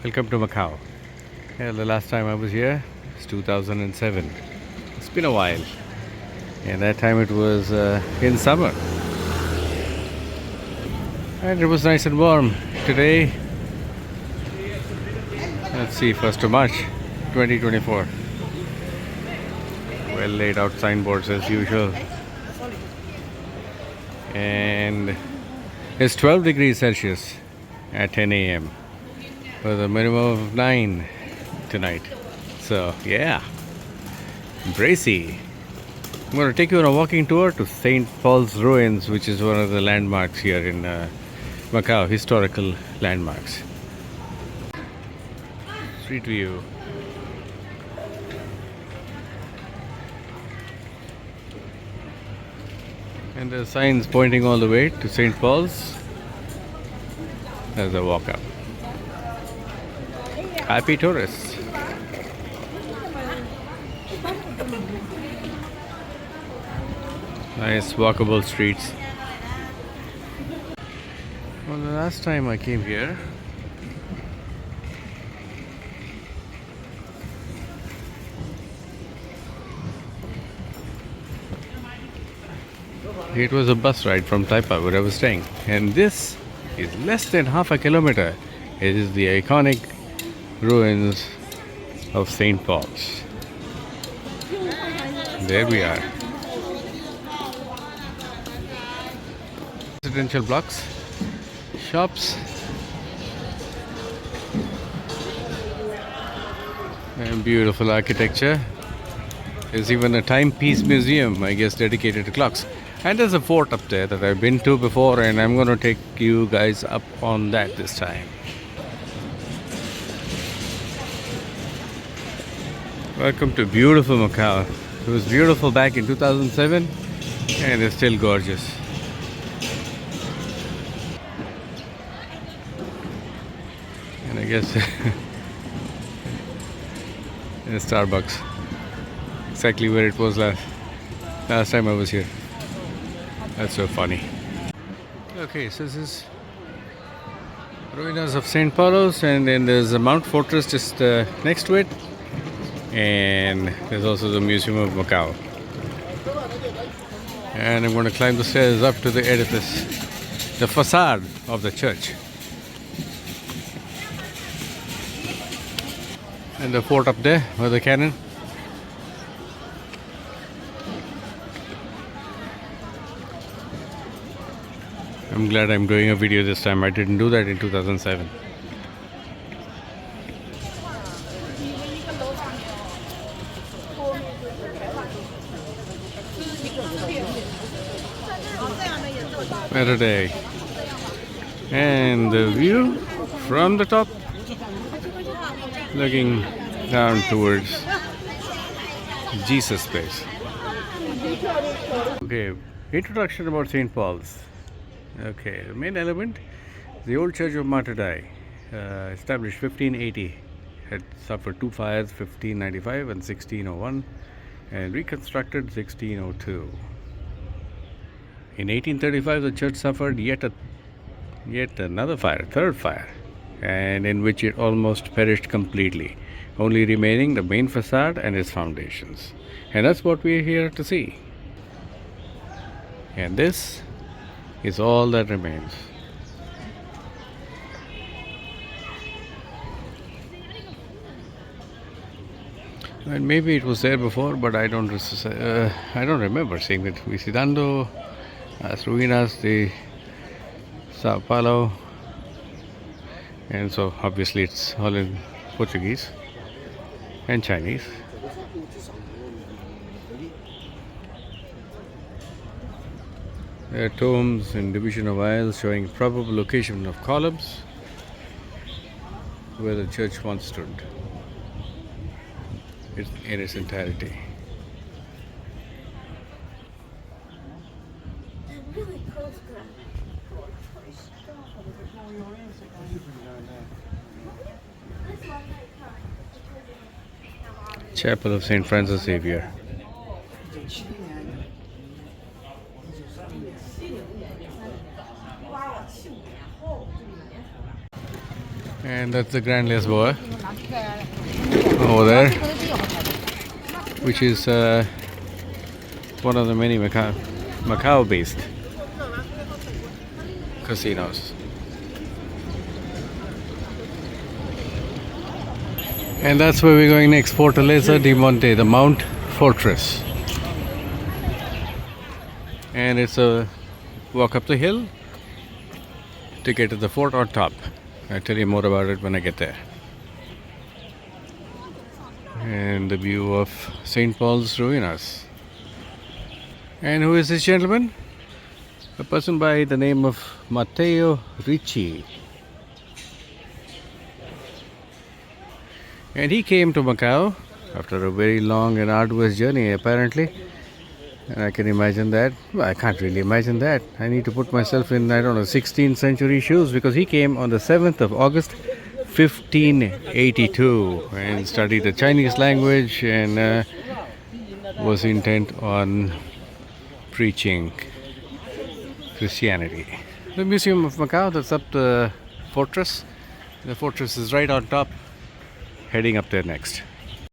Welcome to Macau. Yeah, the last time I was here was 2007. It's been a while. And that time it was in summer. And it was nice and warm. Today, let's see, 1st of March 2024. Well laid out signboards as usual. And it's 12 degrees Celsius at 10 a.m. with a minimum of 9 tonight. So, yeah, bracy. I'm going to take you on a walking tour to St. Paul's Ruins, which is one of the landmarks here in Macau, historical landmarks. Street view. And the signs pointing all the way to St. Paul's as I walk up. Happy tourists. Nice walkable streets. Well, the last time I came here, it was a bus ride from Taipa where I was staying. And this is less than half a kilometer. It is the iconic ruins of St. Paul's. There we are. Residential blocks, shops, and beautiful architecture. There's even a timepiece museum, I guess, dedicated to clocks. And there's a fort up there that I've been to before, and I'm going to take you guys up on that this time. Welcome to beautiful Macau. It was beautiful back in 2007 and it's still gorgeous. And I guess in a Starbucks, exactly where it was last time I was here. That's so funny. Okay, so this is ruins of St. Paulo's, and then there's a Mount Fortress just next to it. And there's also the Museum of Macau. And I'm going to climb the stairs up to the edifice, the facade of the church. And the fort up there with the cannon. I'm glad I'm doing a video this time. I didn't do that in 2007. Better day. And the view from the top, looking down towards Jesus place. Okay, introduction about St. Paul's. Okay, the main element, the old church of Martyr Dei, established 1580, had suffered two fires, 1595 and 1601, and reconstructed 1602. In 1835, the church suffered yet another fire, third fire, and in which it almost perished completely, only remaining the main facade and its foundations. And that's what we're here to see. And this is all that remains. And maybe it was there before, but I don't remember seeing it. Visitando las ruinas de Sao Paulo, and so obviously it's all in Portuguese and Chinese. There are tombs and division of aisles showing probable location of columns where the church once stood in its entirety. Chapel of St. Francis Xavier. And that's the Grand Lisboa over there, which is one of the many Macau-based casinos. And that's where we're going next, Fortaleza de Monte, the Mount Fortress. And it's a walk up the hill to get to the fort on top. I'll tell you more about it when I get there. And the view of St. Paul's ruinas. And who is this gentleman? A person by the name of Matteo Ricci. And he came to Macau after a very long and arduous journey, apparently. And I can imagine that. Well, I can't really imagine that. I need to put myself in, 16th century shoes, because he came on the 7th of August, 1582, and studied the Chinese language and was intent on preaching Christianity. The Museum of Macau, that's up the fortress. The fortress is right on top. Heading up there next.